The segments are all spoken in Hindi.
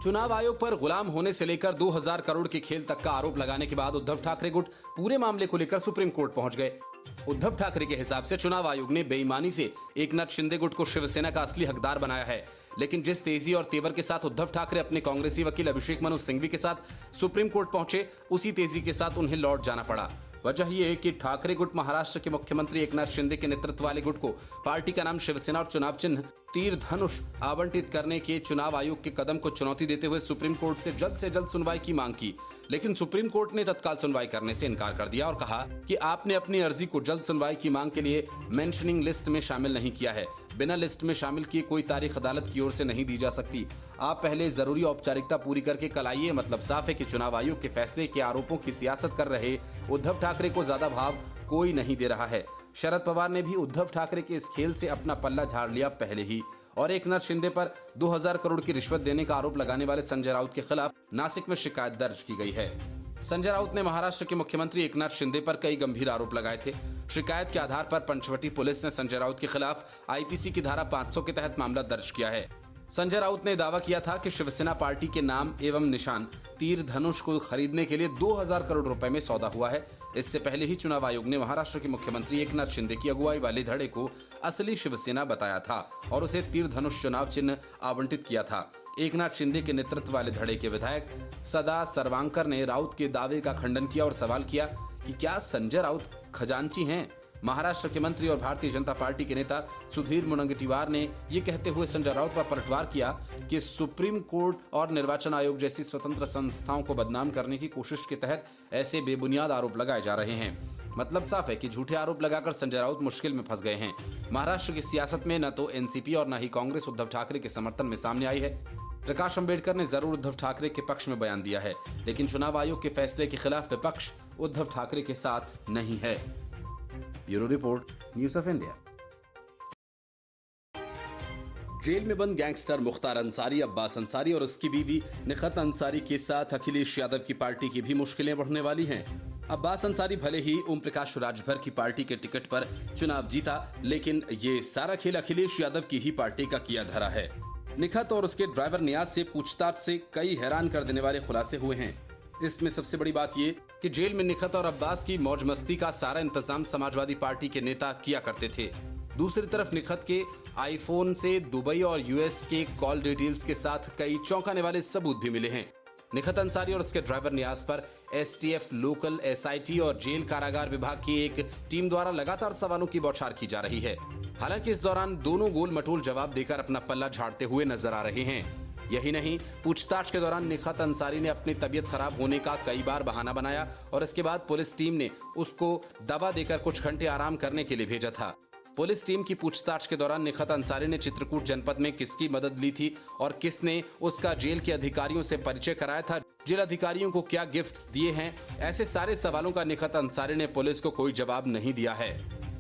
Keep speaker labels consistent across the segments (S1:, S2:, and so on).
S1: चुनाव आयोग पर गुलाम होने से लेकर 2000 करोड़ के खेल तक का आरोप लगाने के बाद उद्धव ठाकरे गुट पूरे मामले को लेकर सुप्रीम कोर्ट पहुंच गए। उद्धव ठाकरे के हिसाब से चुनाव आयोग ने बेईमानी से एकनाथ शिंदे गुट को शिवसेना का असली हकदार बनाया है, लेकिन जिस तेजी और तेवर के साथ उद्धव ठाकरे अपने कांग्रेसी वकील अभिषेक मनु सिंघवी के साथ सुप्रीम कोर्ट पहुंचे, उसी तेजी के साथ उन्हें लौट जाना पड़ा। वजह यह है कि ठाकरे गुट महाराष्ट्र के मुख्यमंत्री एकनाथ शिंदे के नेतृत्व वाले गुट को पार्टी का नाम शिवसेना और चुनाव चिन्ह तीर धनुष आवंटित करने के चुनाव आयोग के कदम को चुनौती देते हुए सुप्रीम कोर्ट से जल्द सुनवाई की मांग की, लेकिन सुप्रीम कोर्ट ने तत्काल सुनवाई करने से इनकार कर दिया और कहा कि आपने अपनी अर्जी को जल्द सुनवाई की मांग के लिए मेंशनिंग लिस्ट में शामिल नहीं किया है। बिना लिस्ट में शामिल किए कोई तारीख अदालत की ओर से नहीं दी जा सकती। आप पहले जरूरी औपचारिकता पूरी करके कल आइए। मतलब साफ है कि चुनाव आयोग के फैसले के आरोपों की सियासत कर रहे उद्धव ठाकरे को ज्यादा भाव कोई नहीं दे रहा है। शरद पवार ने भी उद्धव ठाकरे के इस खेल से अपना पल्ला झाड़ लिया पहले ही, और एकनाथ शिंदे पर 2000 करोड़ की रिश्वत देने का आरोप लगाने वाले संजय राउत के खिलाफ नासिक में शिकायत दर्ज की गई है। संजय राउत ने महाराष्ट्र के मुख्यमंत्री एकनाथ शिंदे पर कई गंभीर आरोप लगाए थे। शिकायत के आधार पर पंचवटी पुलिस ने संजय राउत के खिलाफ आईपीसी की धारा 500 के तहत मामला दर्ज किया है। संजय राउत ने दावा किया था कि शिवसेना पार्टी के नाम एवं निशान तीर धनुष को खरीदने के लिए 2000 करोड़ रुपए में सौदा हुआ है। इससे पहले ही चुनाव आयोग ने महाराष्ट्र के मुख्यमंत्री एकनाथ शिंदे की अगुवाई वाले धड़े को असली शिवसेना बताया था और उसे तीर धनुष चुनाव चिन्ह आवंटित किया था। एकनाथ शिंदे के नेतृत्व वाले धड़े के विधायक सदा सर्वांकर ने राउत के दावे का खंडन किया और सवाल किया कि क्या संजय राउत खजांची हैं। महाराष्ट्र के मंत्री और भारतीय जनता पार्टी के नेता सुधीर मुनगंटीवार ने ये कहते हुए संजय राउत पर पलटवार किया कि सुप्रीम कोर्ट और निर्वाचन आयोग जैसी स्वतंत्र संस्थाओं को बदनाम करने की कोशिश के तहत ऐसे बेबुनियाद आरोप लगाए जा रहे हैं। मतलब साफ है कि झूठे आरोप लगाकर संजय राउत मुश्किल में फंस गए हैं। महाराष्ट्र की सियासत में न तो एनसीपी और न ही कांग्रेस उद्धव ठाकरे के समर्थन में सामने आई है। प्रकाश अंबेडकर ने जरूर उद्धव ठाकरे के पक्ष में बयान दिया है, लेकिन चुनाव आयोग के फैसले के खिलाफ विपक्ष उद्धव ठाकरे के साथ नहीं है। Bureau report, news of India. Jail में बंद गैंगस्टर मुख्तार अंसारी, अब्बास अंसारी और उसकी बीवी निखत अंसारी के साथ अखिलेश यादव की पार्टी की भी मुश्किलें बढ़ने वाली हैं। अब्बास अंसारी भले ही ओम प्रकाश राजभर की पार्टी के टिकट पर चुनाव जीता, लेकिन ये सारा खेल अखिलेश यादव की ही पार्टी का किया धरा है। निखत और उसके ड्राइवर नियाज से पूछताछ से कई हैरान कर देने वाले खुलासे हुए हैं। इसमें सबसे बड़ी बात ये कि जेल में निखत और अब्बास की मौज मस्ती का सारा इंतजाम समाजवादी पार्टी के नेता किया करते थे। दूसरी तरफ निखत के आईफोन से दुबई और यूएस के कॉल डिटेल्स के साथ कई चौंकाने वाले सबूत भी मिले हैं। निखत अंसारी और उसके ड्राइवर नियाज पर एसटीएफ, लोकल एसआईटी और जेल कारागार विभाग की एक टीम द्वारा लगातार सवालों की बौछार की जा रही है। हालांकि इस दौरान दोनों गोल मटोल जवाब देकर अपना पल्ला झाड़ते हुए नजर आ रहे हैं। यही नहीं, पूछताछ के दौरान निखत अंसारी ने अपनी तबीयत खराब होने का कई बार बहाना बनाया और इसके बाद पुलिस टीम ने उसको दवा देकर कुछ घंटे आराम करने के लिए भेजा था। पुलिस टीम की पूछताछ के दौरान निखत अंसारी ने चित्रकूट जनपद में किसकी मदद ली थी और किसने उसका जेल के अधिकारियों से परिचय कराया था, जेल अधिकारियों को क्या गिफ्ट्स दिए हैं, ऐसे सारे सवालों का निखत अंसारी ने पुलिस को कोई जवाब नहीं दिया है।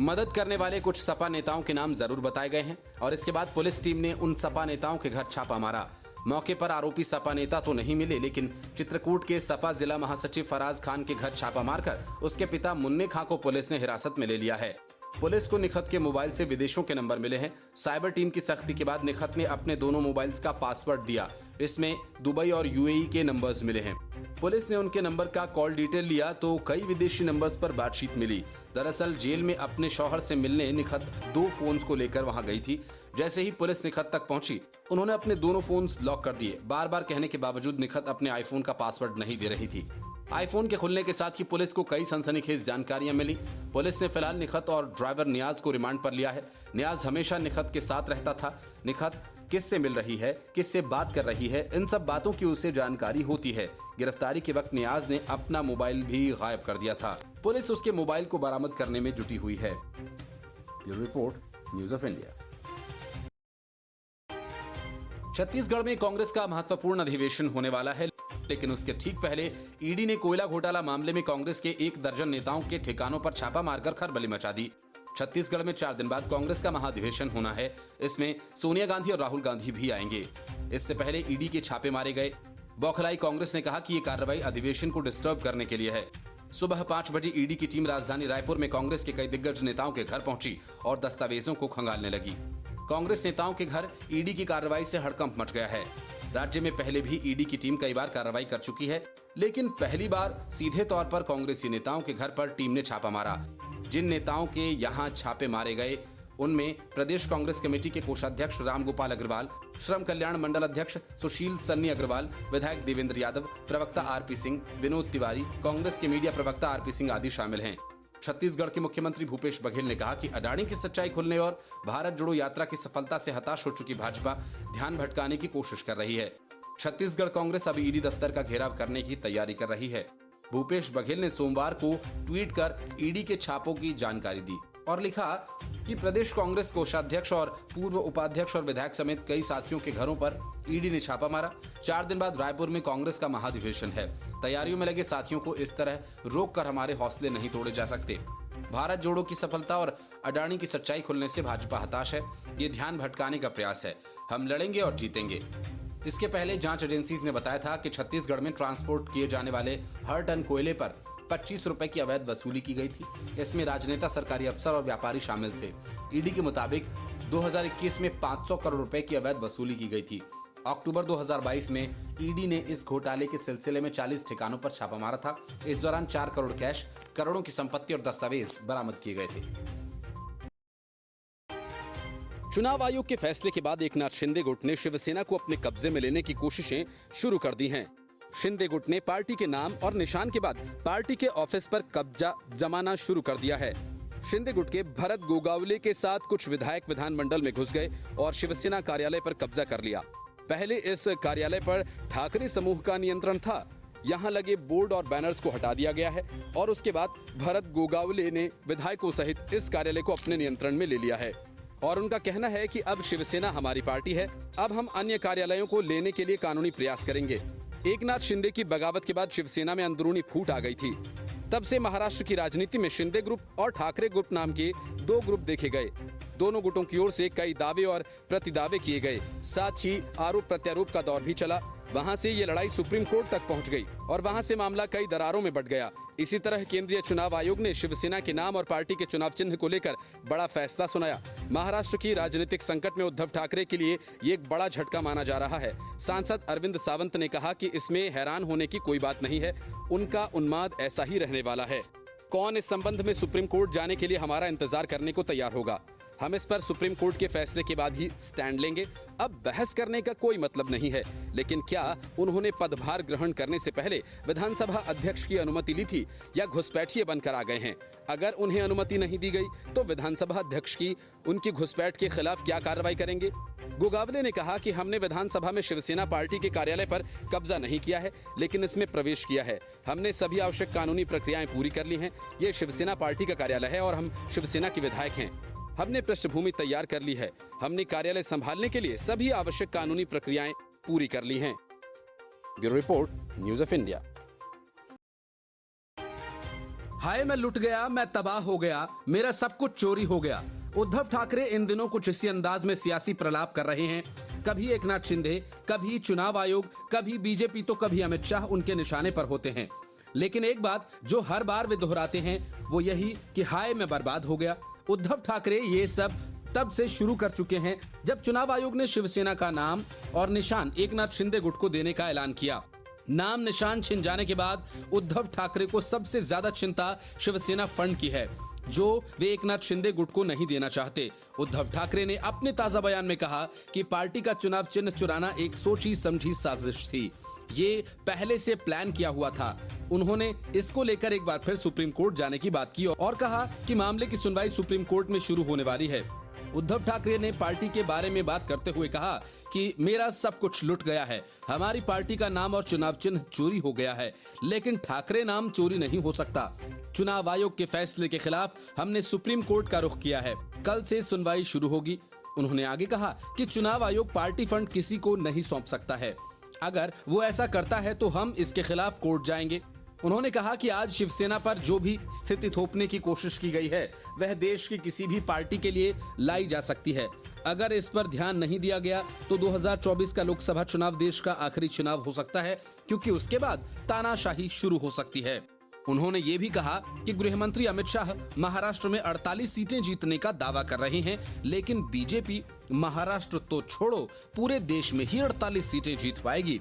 S1: मदद करने वाले कुछ सपा नेताओं के नाम जरूर बताए गए हैं और इसके बाद पुलिस टीम ने उन सपा नेताओं के घर छापा मारा। मौके पर आरोपी सपा नेता तो नहीं मिले, लेकिन चित्रकूट के सपा जिला महासचिव फराज खान के घर छापा मारकर उसके पिता मुन्ने खां को पुलिस ने हिरासत में ले लिया है। पुलिस को निखत के मोबाइल से विदेशों के नंबर मिले हैं। साइबर टीम की सख्ती के बाद निखत ने अपने दोनों मोबाइल्स का पासवर्ड दिया। इसमें दुबई और यूएई के नंबर्स मिले हैं। पुलिस ने उनके नंबर का कॉल डिटेल लिया तो कई विदेशी नंबर्स पर बातचीत मिली। दरअसल जेल में अपने शौहर से मिलने निखत 2 फोन्स को लेकर वहां गई थी। जैसे ही पुलिस निखत तक पहुंची, उन्होंने अपने दोनों फोन्स लॉक कर दिए। बार बार कहने के बावजूद निखत अपने आईफोन का पासवर्ड नहीं दे रही थी। आईफोन के खुलने के साथ ही पुलिस को कई सनसनीखेज जानकारियां मिली। पुलिस ने फिलहाल निखत और ड्राइवर नियाज को रिमांड पर लिया है। नियाज हमेशा निखत के साथ रहता था। निखत किससे मिल रही है, किससे बात कर रही है, इन सब बातों की उसे जानकारी होती है। गिरफ्तारी के वक्त नियाज ने अपना मोबाइल भी गायब कर दिया था। पुलिस उसके मोबाइल को बरामद करने में जुटी हुई है। Bureau report, news of India. Chhattisgarh में कांग्रेस का महत्वपूर्ण अधिवेशन होने वाला है, लेकिन उसके ठीक पहले ईडी ने कोयला घोटाला मामले में कांग्रेस के 1 दर्जन नेताओं के ठिकानों पर छापा मारकर खलबली मचा दी। छत्तीसगढ़ में 4 दिन बाद कांग्रेस का महाधिवेशन होना है। इसमें सोनिया गांधी और राहुल गांधी भी आएंगे। इससे पहले ईडी के छापे मारे गए। बौखलाई कांग्रेस ने कहा कि ये कार्रवाई अधिवेशन को डिस्टर्ब करने के लिए है। सुबह 5 बजे ईडी की टीम राजधानी रायपुर में कांग्रेस के कई दिग्गज नेताओं के घर पहुंची और दस्तावेजों को खंगालने लगी। कांग्रेस नेताओं के घर ईडी की कार्रवाई से हड़कंप मच गया है। राज्य में पहले भी ईडी की टीम कई बार कार्रवाई कर चुकी है, लेकिन पहली बार सीधे तौर पर कांग्रेसी नेताओं के घर पर टीम ने छापा मारा। जिन नेताओं के यहां छापे मारे गए उनमें प्रदेश कांग्रेस कमेटी के कोषाध्यक्ष रामगोपाल अग्रवाल, श्रम कल्याण मंडल अध्यक्ष सुशील सन्नी अग्रवाल, विधायक देवेंद्र यादव, प्रवक्ता आरपी सिंह, विनोद तिवारी, कांग्रेस के मीडिया प्रवक्ता आरपी सिंह आदि शामिल हैं। छत्तीसगढ़ के मुख्यमंत्री भूपेश बघेल ने कहा कि अडानी की सच्चाई खुलने और भारत जोड़ो यात्रा की सफलता से हताश हो चुकी भाजपा ध्यान भटकाने की कोशिश कर रही है। छत्तीसगढ़ कांग्रेस अब ईडी दफ्तर का घेराव करने की तैयारी कर रही है। भूपेश बघेल ने सोमवार को ट्वीट कर ईडी के छापों की जानकारी दी और लिखा कि प्रदेश कांग्रेस कोषाध्यक्ष और पूर्व उपाध्यक्ष और विधायक समेत कई साथियों के घरों पर ईडी ने छापा मारा। 4 दिन बाद रायपुर में कांग्रेस का महाधिवेशन है। तैयारियों में लगे साथियों को इस तरह रोक कर हमारे हौसले नहीं तोड़े जा सकते। भारत जोड़ो की सफलता और अडानी की सच्चाई खुलने से भाजपा हताश है। ये ध्यान भटकाने का प्रयास है। हम लड़ेंगे और जीतेंगे। इसके पहले जांच एजेंसीज ने बताया था कि छत्तीसगढ़ में ट्रांसपोर्ट किए जाने वाले हर टन कोयले पर 25 रुपए की अवैध वसूली की गई थी। इसमें राजनेता, सरकारी अफसर और व्यापारी शामिल थे। ईडी के मुताबिक 2021 में 500 करोड़ रुपए की अवैध वसूली की गई थी। अक्टूबर 2022 में ईडी ने इस घोटाले के सिलसिले में 40 ठिकानों पर छापा मारा था। इस दौरान 4 करोड़ कैश, करोड़ों की संपत्ति और दस्तावेज बरामद किए गए थे। चुनाव आयोग के फैसले के बाद एकनाथ शिंदे गुट ने शिवसेना को अपने कब्जे में लेने की कोशिशें शुरू कर दी हैं। शिंदे गुट ने पार्टी के नाम और निशान के बाद पार्टी के ऑफिस पर कब्जा जमाना शुरू कर दिया है। शिंदे गुट के भरत गोगावले के साथ कुछ विधायक विधानमंडल में घुस गए और शिवसेना कार्यालय पर कब्जा कर लिया। पहले इस कार्यालय पर ठाकरे समूह का नियंत्रण था। यहाँ लगे बोर्ड और बैनर्स को हटा दिया गया है और उसके बाद भरत गोगावले ने विधायकों सहित इस कार्यालय को अपने नियंत्रण में ले लिया है और उनका कहना है कि अब शिवसेना हमारी पार्टी है। अब हम अन्य कार्यालयों को लेने के लिए कानूनी प्रयास करेंगे। एकनाथ शिंदे की बगावत के बाद शिवसेना में अंदरूनी फूट आ गई थी। तब से महाराष्ट्र की राजनीति में शिंदे ग्रुप और ठाकरे ग्रुप नाम के 2 ग्रुप देखे गए। दोनों गुटों की ओर से कई दावे और प्रतिदावे किए गए। साथ ही आरोप प्रत्यारोप का दौर भी चला। वहां से ये लड़ाई सुप्रीम कोर्ट तक पहुंच गई और वहां से मामला कई दरारों में बढ़ गया। इसी तरह केंद्रीय चुनाव आयोग ने शिवसेना के नाम और पार्टी के चुनाव चिन्ह को लेकर बड़ा फैसला सुनाया। महाराष्ट्र की राजनीतिक संकट में उद्धव ठाकरे के लिए ये एक बड़ा झटका माना जा रहा है। सांसद अरविंद सावंत ने कहा कि इसमें हैरान होने की कोई बात नहीं है। उनका उन्माद ऐसा ही रहने वाला है। कौन इस संबंध में सुप्रीम कोर्ट जाने के लिए हमारा इंतजार करने को तैयार होगा। हम इस पर सुप्रीम कोर्ट के फैसले के बाद ही स्टैंड लेंगे। अब बहस करने का कोई मतलब नहीं है। लेकिन क्या उन्होंने पदभार ग्रहण करने से पहले विधानसभा अध्यक्ष की अनुमति ली थी या घुसपैठिए बनकर आ गए हैं? अगर उन्हें अनुमति नहीं दी गई तो विधानसभा अध्यक्ष की उनकी घुसपैठ के खिलाफ क्या कार्रवाई करेंगे? गोगावले ने कहा कि हमने विधानसभा में शिवसेना पार्टी के कार्यालय पर कब्जा नहीं किया है, लेकिन इसमें प्रवेश किया है। हमने सभी आवश्यक कानूनी प्रक्रियाएं पूरी कर ली हैं। ये शिवसेना पार्टी का कार्यालय है और हम शिवसेना के विधायक हैं। हमने पृष्ठभूमि तैयार कर ली है। हमने कार्यालय संभालने के लिए सभी आवश्यक कानूनी प्रक्रियाएं पूरी कर ली हैं। Bureau report, news of India. हाय मैं लुट गया, मैं तबाह हो गया, मेरा सब कुछ चोरी हो गया। उद्धव ठाकरे इन दिनों कुछ इसी अंदाज में सियासी प्रलाप कर रहे हैं। कभी एकनाथ शिंदे, कभी चुनाव आयोग, कभी बीजेपी तो कभी अमित शाह उनके निशाने पर होते हैं। लेकिन एक बात जो हर बार वे दोहराते हैं वो यही कि हाय मैं बर्बाद हो गया। उद्धव ठाकरे ये सब तब से शुरू कर चुके हैं जब चुनाव आयोग ने शिवसेना का नाम और निशान एकनाथ शिंदे गुट को देने का ऐलान किया। नाम निशान छिन जाने के बाद उद्धव ठाकरे को सबसे ज्यादा चिंता शिवसेना फंड की है, जो वे एकनाथ शिंदे गुट को नहीं देना चाहते। उद्धव ठाकरे ने अपने ताजा बयान में कहा कि पार्टी का चुनाव चिन्ह चुराना एक सोची समझी साजिश थी। ये पहले से प्लान किया हुआ था। उन्होंने इसको लेकर एक बार फिर सुप्रीम कोर्ट जाने की बात की और कहा कि मामले की सुनवाई सुप्रीम कोर्ट में शुरू होने वाली है। उद्धव ठाकरे ने पार्टी के बारे में बात करते हुए कहा कि मेरा सब कुछ लुट गया है। हमारी पार्टी का नाम और चुनाव चिन्ह चोरी हो गया है, लेकिन ठाकरे नाम चोरी नहीं हो सकता। चुनाव आयोग के फैसले के खिलाफ हमने सुप्रीम कोर्ट का रुख किया है। कल से सुनवाई शुरू होगी। उन्होंने आगे कहा कि चुनाव आयोग पार्टी फंड किसी को नहीं सौंप सकता है। अगर वो ऐसा करता है तो हम इसके खिलाफ कोर्ट जाएंगे। उन्होंने कहा कि आज शिवसेना पर जो भी स्थिति थोपने की कोशिश की गई है वह देश की किसी भी पार्टी के लिए लाई जा सकती है। अगर इस पर ध्यान नहीं दिया गया तो 2024 का लोकसभा चुनाव देश का आखिरी चुनाव हो सकता है, क्योंकि उसके बाद तानाशाही शुरू हो सकती है। उन्होंने ये भी कहा कि गृह मंत्री अमित शाह महाराष्ट्र में 48 सीटें जीतने का दावा कर रहे हैं, लेकिन बीजेपी महाराष्ट्र तो छोड़ो पूरे देश में ही 48 सीटें जीत पाएगी।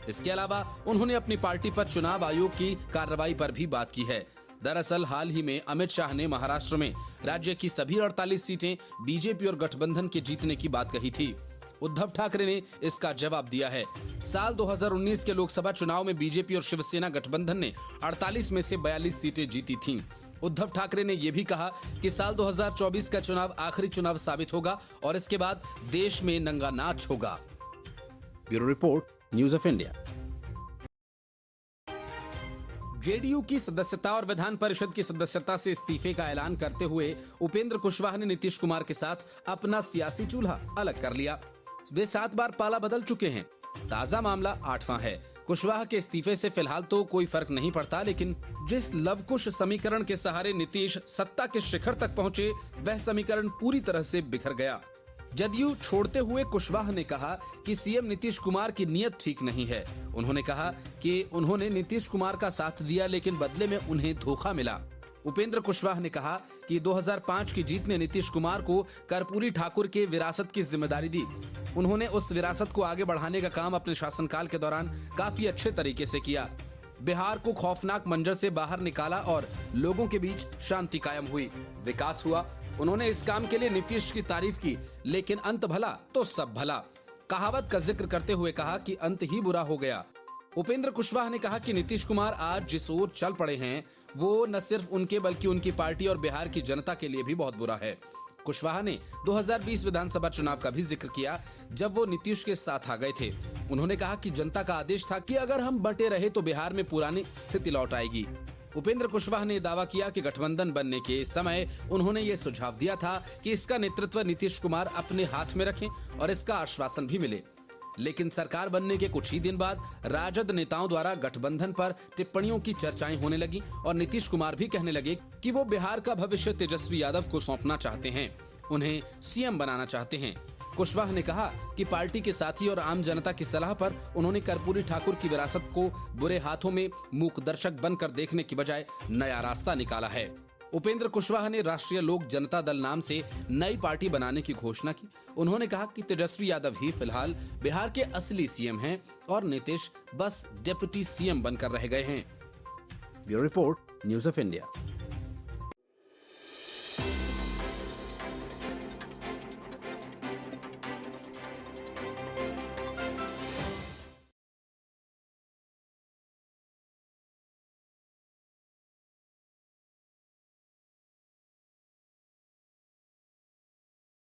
S1: इसके अलावा उन्होंने अपनी पार्टी पर चुनाव आयोग की कार्रवाई पर भी बात की है। दरअसल हाल ही में अमित शाह ने महाराष्ट्र में राज्य की सभी 48 सीटें बीजेपी और गठबंधन के जीतने की बात कही थी। उद्धव ठाकरे ने इसका जवाब दिया है। साल 2019 के लोकसभा चुनाव में बीजेपी और शिवसेना गठबंधन ने 48 में से 42 सीटें जीती थीं। उद्धव ठाकरे ने यह भी कहा कि साल 2024 का चुनाव आखिरी चुनाव साबित होगा और इसके बाद देश में नंगा नाच होगा। Bureau report, news of India. JDU की सदस्यता और विधान परिषद की सदस्यता से इस्तीफे का ऐलान करते हुए उपेंद्र कुशवाहा ने नीतीश कुमार के साथ अपना सियासी चूल्हा अलग कर लिया। वे 7 बार पाला बदल चुके हैं। ताजा मामला 8वां है। कुशवाहा के इस्तीफे से फिलहाल तो कोई फर्क नहीं पड़ता, लेकिन जिस लवकुश समीकरण के सहारे नीतीश सत्ता के शिखर तक पहुंचे, वह समीकरण पूरी तरह से बिखर गया। जदयू छोड़ते हुए कुशवाहा ने कहा कि सीएम नीतीश कुमार की नीयत ठीक नहीं है। उन्होंने कहा कि उन्होंने नीतीश कुमार का साथ दिया, लेकिन बदले में उन्हें धोखा मिला। उपेंद्र कुशवाहा ने कहा कि 2005 की जीत ने नीतीश कुमार को कर्पूरी ठाकुर के विरासत की जिम्मेदारी दी। उन्होंने उस विरासत को आगे बढ़ाने का काम अपने शासनकाल के दौरान काफी अच्छे तरीके से किया। बिहार को खौफनाक मंजर से बाहर निकाला और लोगों के बीच शांति कायम हुई, विकास हुआ। उन्होंने इस काम के लिए नीतीश की तारीफ की, लेकिन अंत भला तो सब भला कहावत का जिक्र करते हुए कहा कि अंत ही बुरा हो गया। उपेंद्र कुशवाहा ने कहा कि नीतीश कुमार आज जिस ओर चल पड़े हैं, वो न सिर्फ उनके बल्कि उनकी पार्टी और बिहार की जनता के लिए भी बहुत बुरा है। कुशवाहा ने 2020 विधानसभा चुनाव का भी जिक्र किया, जब वो नीतीश के साथ आ गए थे। उन्होंने कहा कि जनता का आदेश था कि अगर हम बंटे रहे तो बिहार में पुरानी स्थिति लौट आएगी। उपेंद्र कुशवाहा ने दावा किया कि गठबंधन बनने के समय उन्होंने ये सुझाव दिया था कि इसका नेतृत्व नीतीश कुमार अपने हाथ में रखें और इसका आश्वासन भी मिले। लेकिन सरकार बनने के कुछ ही दिन बाद राजद नेताओं द्वारा गठबंधन पर टिप्पणियों की चर्चाएं होने लगी और नीतीश कुमार भी कहने लगे कि वो बिहार का भविष्य तेजस्वी यादव को सौंपना चाहते हैं, उन्हें सीएम बनाना चाहते हैं। कुशवाहा ने कहा कि पार्टी के साथी और आम जनता की सलाह पर उन्होंने कर्पूरी ठाकुर की विरासत को बुरे हाथों में मूक दर्शक बनकर देखने की बजाय नया रास्ता निकाला है। उपेंद्र कुशवाहा ने राष्ट्रीय लोक जनता दल नाम से नई पार्टी बनाने की घोषणा की। उन्होंने कहा कि तेजस्वी यादव ही फिलहाल बिहार के असली सीएम हैं और नीतीश बस डिप्टी सीएम बनकर रह गए हैं। Bureau report, news of India.